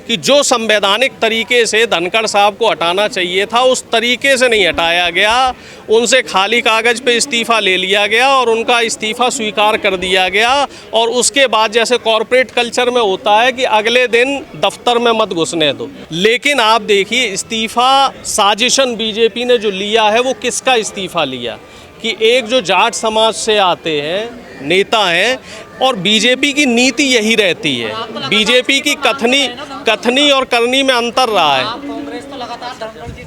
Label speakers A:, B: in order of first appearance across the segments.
A: कि जो संवैधानिक तरीके से धनखड़ साहब को हटाना चाहिए था उस तरीके से नहीं हटाया गया। उनसे खाली कागज़ पे इस्तीफ़ा ले लिया गया और उनका इस्तीफ़ा स्वीकार कर दिया गया। और उसके बाद जैसे कॉरपोरेट कल्चर में होता है कि अगले दिन दफ्तर में मत घुसने दो। लेकिन आप देखिए इस्तीफ़ा साजिशन बीजेपी ने जो लिया है वो किसका इस्तीफ़ा लिया कि एक जो जाट समाज से आते हैं नेता हैं, और बीजेपी की नीति यही रहती है। बीजेपी की कथनी और करनी में अंतर रहा है।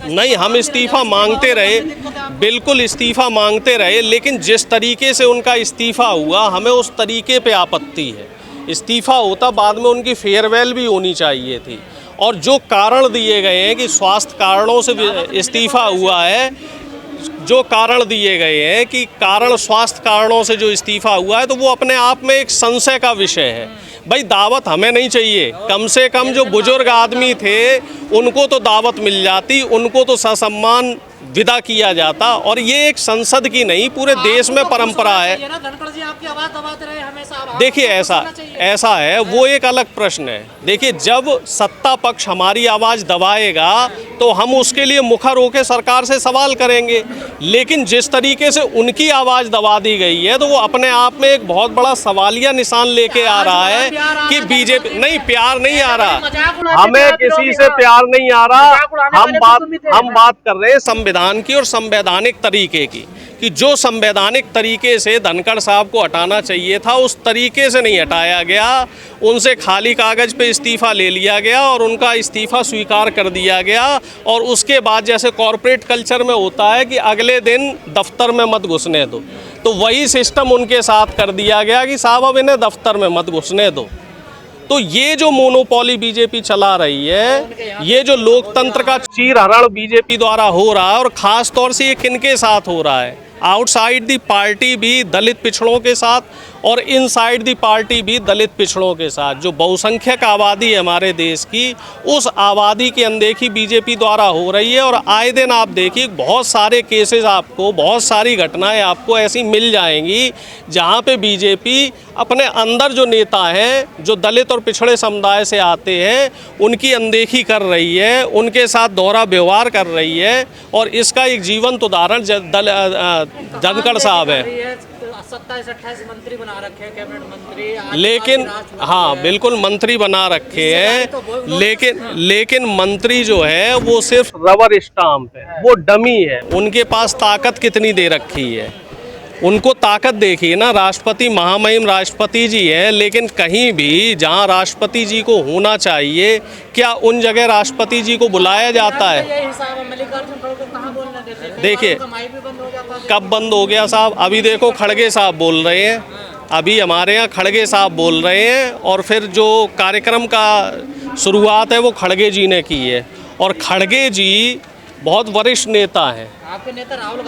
A: नहीं, हम इस्तीफ़ा मांगते रहे, बिल्कुल इस्तीफ़ा मांगते रहे, लेकिन जिस तरीके से उनका इस्तीफ़ा हुआ हमें उस तरीके पे आपत्ति है। इस्तीफ़ा होता बाद में उनकी फेयरवेल भी होनी चाहिए थी। और जो कारण दिए गए हैं कि स्वास्थ्य कारणों से इस्तीफ़ा हुआ है, जो कारण दिए गए हैं कि कारण स्वास्थ्य कारणों से जो इस्तीफ़ा हुआ है, तो वो अपने आप में एक संशय का विषय है। भाई दावत हमें नहीं चाहिए, कम से कम जो बुजुर्ग आदमी थे उनको तो दावत मिल जाती, उनको तो ससम्मान विदा किया जाता। और ये एक संसद की नहीं पूरे देश में परंपरा है। देखिए ऐसा है, वो एक अलग प्रश्न है। देखिए जब सत्ता पक्ष हमारी आवाज़ दबाएगा तो हम उसके लिए मुखर होकर सरकार से सवाल करेंगे, लेकिन जिस तरीके से उनकी आवाज़ दबा दी गई है तो वो अपने आप में एक बहुत बड़ा सवालिया निशान लेके आ रहा है कि बीजेपी नहीं, प्यार नहीं आ रहा, हमें किसी से प्यार नहीं आ रहा। हम बात कर रहे हैं संविधान की और संवैधानिक तरीके की, कि जो संवैधानिक तरीके से धनखड़ साहब को हटाना चाहिए था उस तरीके से नहीं हटाया गया। उनसे खाली कागज़ पे इस्तीफ़ा ले लिया गया और उनका इस्तीफ़ा स्वीकार कर दिया गया। और उसके बाद जैसे कॉरपोरेट कल्चर में होता है कि अगले दिन दफ्तर में मत घुसने दो, तो वही सिस्टम उनके साथ कर दिया गया कि साहब अब इन्हें दफ्तर में मत घुसने दो। तो ये जो मोनोपोली बीजेपी चला रही है, ये जो लोकतंत्र का चीरहरण बीजेपी द्वारा हो रहा है, और ख़ास तौर से ये किनके साथ हो रहा है, आउटसाइड दी पार्टी भी दलित पिछड़ों के साथ और इनसाइड दी पार्टी भी दलित पिछड़ों के साथ। जो बहुसंख्यक आबादी है हमारे देश की, उस आबादी की अनदेखी बीजेपी द्वारा हो रही है। और आए दिन आप देखिए बहुत सारे केसेस आपको, बहुत सारी घटनाएं आपको ऐसी मिल जाएंगी जहां पे बीजेपी अपने अंदर जो नेता हैं, जो दलित और पिछड़े समुदाय से आते हैं, उनकी अनदेखी कर रही है, उनके साथ दोहरा व्यवहार कर रही है। और इसका एक जीवंत उदाहरण धनखड़ साहब है।
B: 27-28 मंत्री बना रखे हैं, कैबिनेट मंत्री,
A: लेकिन हाँ बिल्कुल मंत्री बना रखे हैं, लेकिन मंत्री जो है वो सिर्फ रबर स्टाम्प है, वो डमी है। उनके पास ताकत कितनी दे रखी है, उनको ताकत देखिए ना। राष्ट्रपति महामहिम राष्ट्रपति जी हैं, लेकिन कहीं भी जहां राष्ट्रपति जी को होना चाहिए, क्या उन जगह राष्ट्रपति जी को बुलाया जाता है? देखिए कब बंद हो गया साहब, अभी देखो खड़गे साहब बोल रहे हैं, अभी हमारे यहाँ खड़गे साहब बोल रहे हैं, और फिर जो कार्यक्रम का शुरुआत है वो खड़गे जी ने की है। और खड़गे जी बहुत वरिष्ठ नेता हैं।
B: आपके नेता राहुल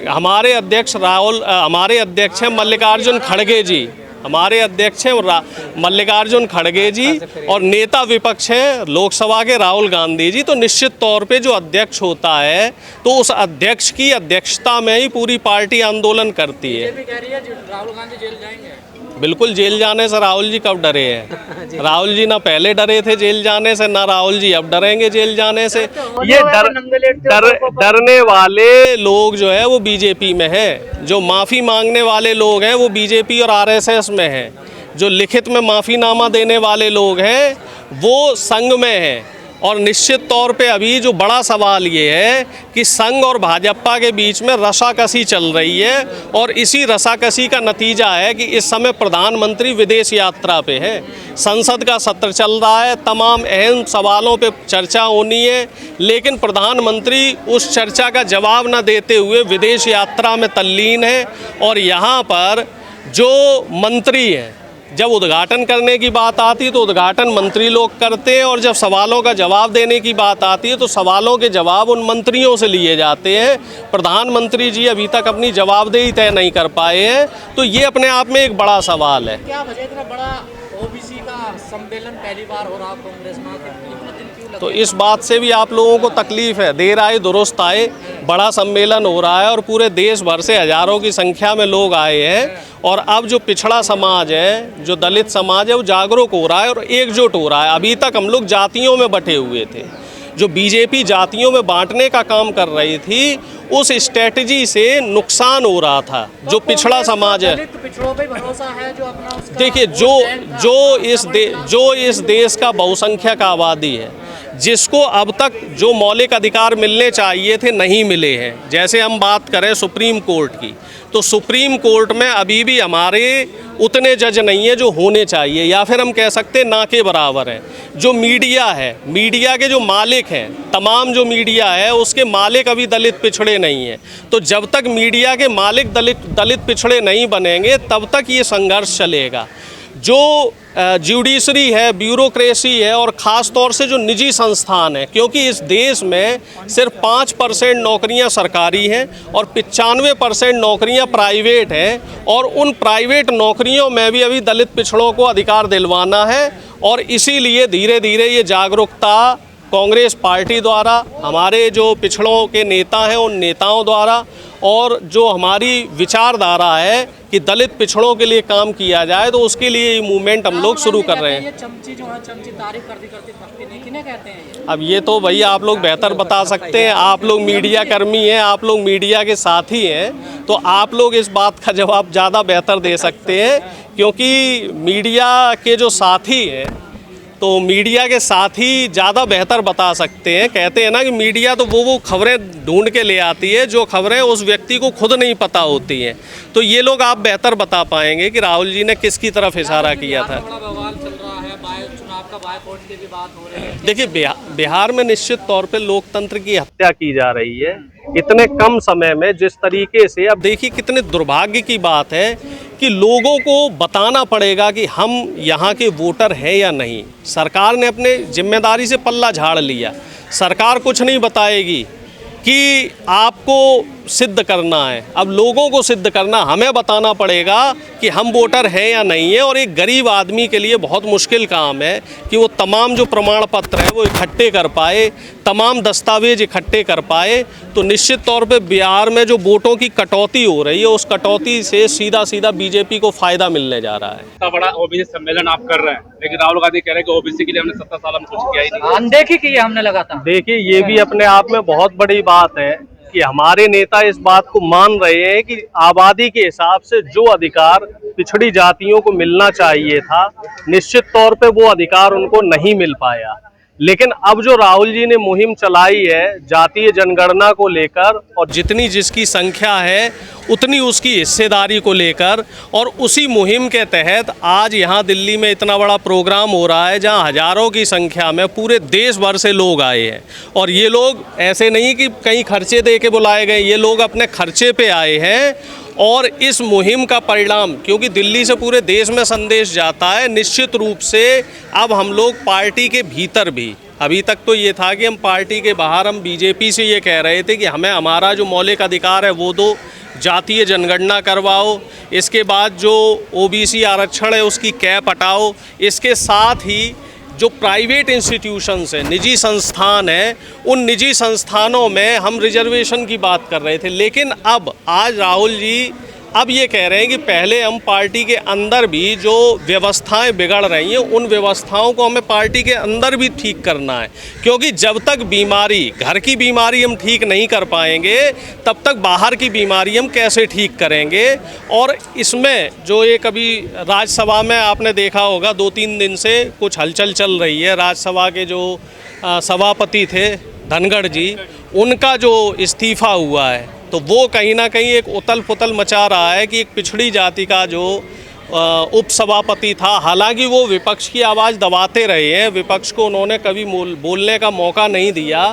A: हमारे अध्यक्ष हैं मल्लिकार्जुन खड़गे जी, हमारे अध्यक्ष हैं मल्लिकार्जुन खड़गे जी, और नेता विपक्ष हैं लोकसभा के राहुल गांधी जी। तो निश्चित तौर पे जो अध्यक्ष होता है तो उस अध्यक्ष की अध्यक्षता में ही पूरी पार्टी आंदोलन करती है।
B: राहुल गांधी जेल जाएंगे?
A: बिल्कुल, जेल जाने से राहुल जी कब डरे हैं? राहुल जी ना पहले डरे थे जेल जाने से, ना राहुल जी अब डरेंगे जेल जाने से। ये डरने वाले लोग जो है वो बीजेपी में है, जो माफ़ी मांगने वाले लोग हैं वो बीजेपी और आरएसएस में हैं, जो लिखित में माफ़ीनामा देने वाले लोग हैं वो संघ में हैं। और निश्चित तौर पे अभी जो बड़ा सवाल ये है कि संघ और भाजपा के बीच में रसाकसी चल रही है, और इसी रसाकसी का नतीजा है कि इस समय प्रधानमंत्री विदेश यात्रा पे है, संसद का सत्र चल रहा है, तमाम अहम सवालों पे चर्चा होनी है, लेकिन प्रधानमंत्री उस चर्चा का जवाब न देते हुए विदेश यात्रा में तल्लीन है। और यहाँ पर जो मंत्री हैं, जब उद्घाटन करने की बात आती है तो उद्घाटन मंत्री लोग करते हैं, और जब सवालों का जवाब देने की बात आती है तो सवालों के जवाब उन मंत्रियों से लिए जाते हैं। प्रधानमंत्री जी अभी तक अपनी जवाबदेही तय नहीं कर पाए हैं, तो ये अपने आप में एक बड़ा सवाल है।
B: क्या वजह इतना बड़ा ओबीसी का सम्मेलन पहली बार हो रहा कांग्रेस में?
A: तो इस बात से भी आप लोगों को तकलीफ है, देर आए दुरुस्त आए। बड़ा सम्मेलन हो रहा है और पूरे देश भर से हज़ारों की संख्या में लोग आए हैं और अब जो पिछड़ा समाज है, जो दलित समाज है, वो जागरूक हो रहा है और एकजुट हो रहा है। अभी तक हम लोग जातियों में बंटे हुए थे। जो बीजेपी जातियों में बांटने का काम कर रही थी, उस स्ट्रेटजी से नुकसान हो रहा था। जो पिछड़ा समाज है,
B: पिछड़ों पे भरोसा है जो अपना उसका
A: देखिए, जो इस देश का बहुसंख्यक आबादी है, जिसको अब तक जो मौलिक अधिकार मिलने चाहिए थे नहीं मिले हैं। जैसे हम बात करें सुप्रीम कोर्ट की, तो सुप्रीम कोर्ट में अभी भी हमारे उतने जज नहीं है जो होने चाहिए, या फिर हम कह सकते हैं ना के बराबर हैं। जो मीडिया है, मीडिया के जो मालिक हैं, तमाम जो मीडिया है उसके मालिक अभी दलित पिछड़े नहीं हैं। तो जब तक मीडिया के मालिक दलित पिछड़े नहीं बनेंगे तब तक ये संघर्ष चलेगा। जो जुडिशरी है, ब्यूरोक्रेसी है और ख़ास तौर से जो निजी संस्थान है, क्योंकि इस देश में सिर्फ 5% नौकरियां सरकारी हैं और 95% नौकरियां प्राइवेट हैं, और उन प्राइवेट नौकरियों में भी अभी दलित पिछड़ों को अधिकार दिलवाना है। और इसीलिए धीरे धीरे ये जागरूकता कांग्रेस पार्टी द्वारा, हमारे जो पिछड़ों के नेता हैं उन नेताओं द्वारा, और जो हमारी विचारधारा है कि दलित पिछड़ों के लिए काम किया जाए, तो उसके लिए ये मूवमेंट हम लोग शुरू कर रहे हैं।
B: ये चमची जो है, चमची तारीफ करती करती थकती नहीं, किन्हें कहते हैं ये?
A: अब ये तो भैया आप लोग बेहतर बता सकते हैं। आप लोग मीडिया कर्मी हैं, आप लोग मीडिया के साथी हैं, तो आप लोग इस बात का जवाब ज़्यादा बेहतर दे सकते हैं, क्योंकि मीडिया के जो साथी हैं, तो मीडिया के साथी ज़्यादा बेहतर बता सकते हैं। कहते हैं ना कि मीडिया तो वो खबरें ढूंढ के ले आती है जो खबरें उस व्यक्ति को खुद नहीं पता होती हैं। तो ये लोग आप बेहतर बता पाएंगे कि राहुल जी ने किसकी तरफ इशारा किया था।
B: बड़ा बवाल चल रहा है, चुनाव का बायकॉट की भी बात हो रही है।
A: देखिए, बिहार में निश्चित तौर पे लोकतंत्र की हत्या की जा रही है इतने कम समय में, जिस तरीके से। अब देखिए, कितने दुर्भाग्य की बात है कि लोगों को बताना पड़ेगा कि हम यहाँ के वोटर हैं या नहीं। सरकार ने अपने जिम्मेदारी से पल्ला झाड़ लिया। सरकार कुछ नहीं बताएगी कि आपको सिद्ध करना है, अब लोगों को सिद्ध करना, हमें बताना पड़ेगा कि हम वोटर हैं या नहीं है। और एक गरीब आदमी के लिए बहुत मुश्किल काम है कि वो तमाम जो प्रमाण पत्र है वो इकट्ठे कर पाए, तमाम दस्तावेज इकट्ठे कर पाए। तो निश्चित तौर पे बिहार में जो वोटों की कटौती हो रही है, उस कटौती से सीधा सीधा बीजेपी को फ़ायदा मिलने जा रहा है।
C: इतना बड़ा ओबीसी सम्मेलन आप कर रहे हैं, लेकिन राहुल गांधी कह रहे हैं कि ओबीसी के लिए हमने 17 साल में कुछ किया ही नहीं।
B: अनदेखी की है हमने लगातार।
A: देखिए, ये भी अपने आप में बहुत बड़ी बात है कि हमारे नेता इस बात को मान रहे हैं कि आबादी के हिसाब से जो अधिकार पिछड़ी जातियों को मिलना चाहिए था, निश्चित तौर पे वो अधिकार उनको नहीं मिल पाया। लेकिन अब जो राहुल जी ने मुहिम चलाई है जातीय जनगणना को लेकर, और जितनी जिसकी संख्या है उतनी उसकी हिस्सेदारी को लेकर, और उसी मुहिम के तहत आज यहाँ दिल्ली में इतना बड़ा प्रोग्राम हो रहा है जहाँ हज़ारों की संख्या में पूरे देश भर से लोग आए हैं। और ये लोग ऐसे नहीं कि कहीं खर्चे दे के बुलाए गए, ये लोग अपने खर्चे पे आए हैं। और इस मुहिम का परिणाम, क्योंकि दिल्ली से पूरे देश में संदेश जाता है, निश्चित रूप से अब हम लोग पार्टी के भीतर भी, अभी तक तो ये था कि हम पार्टी के बाहर, हम बीजेपी से ये कह रहे थे कि हमें हमारा जो मौलिक अधिकार है वो दो, जातीय जनगणना करवाओ, इसके बाद जो ओबीसी आरक्षण है उसकी कैप हटाओ, इसके साथ ही जो प्राइवेट इंस्टीट्यूशंस हैं, निजी संस्थान हैं, उन निजी संस्थानों में हम रिजर्वेशन की बात कर रहे थे। लेकिन अब आज राहुल जी अब ये कह रहे हैं कि पहले हम पार्टी के अंदर भी जो व्यवस्थाएं बिगड़ रही हैं, उन व्यवस्थाओं को हमें पार्टी के अंदर भी ठीक करना है। क्योंकि जब तक बीमारी, घर की बीमारी हम ठीक नहीं कर पाएंगे, तब तक बाहर की बीमारी हम कैसे ठीक करेंगे। और इसमें जो एक अभी राज्यसभा में आपने देखा होगा 2-3 दिन से कुछ हलचल चल रही है। राज्यसभा के जो सभापति थे धनखड़ जी, उनका जो इस्तीफ़ा हुआ है, तो वो कहीं ना कहीं एक उथल पुथल मचा रहा है कि एक पिछड़ी जाति का जो उपसभापति था, हालांकि वो विपक्ष की आवाज़ दबाते रहे हैं, विपक्ष को उन्होंने कभी बोलने का मौका नहीं दिया,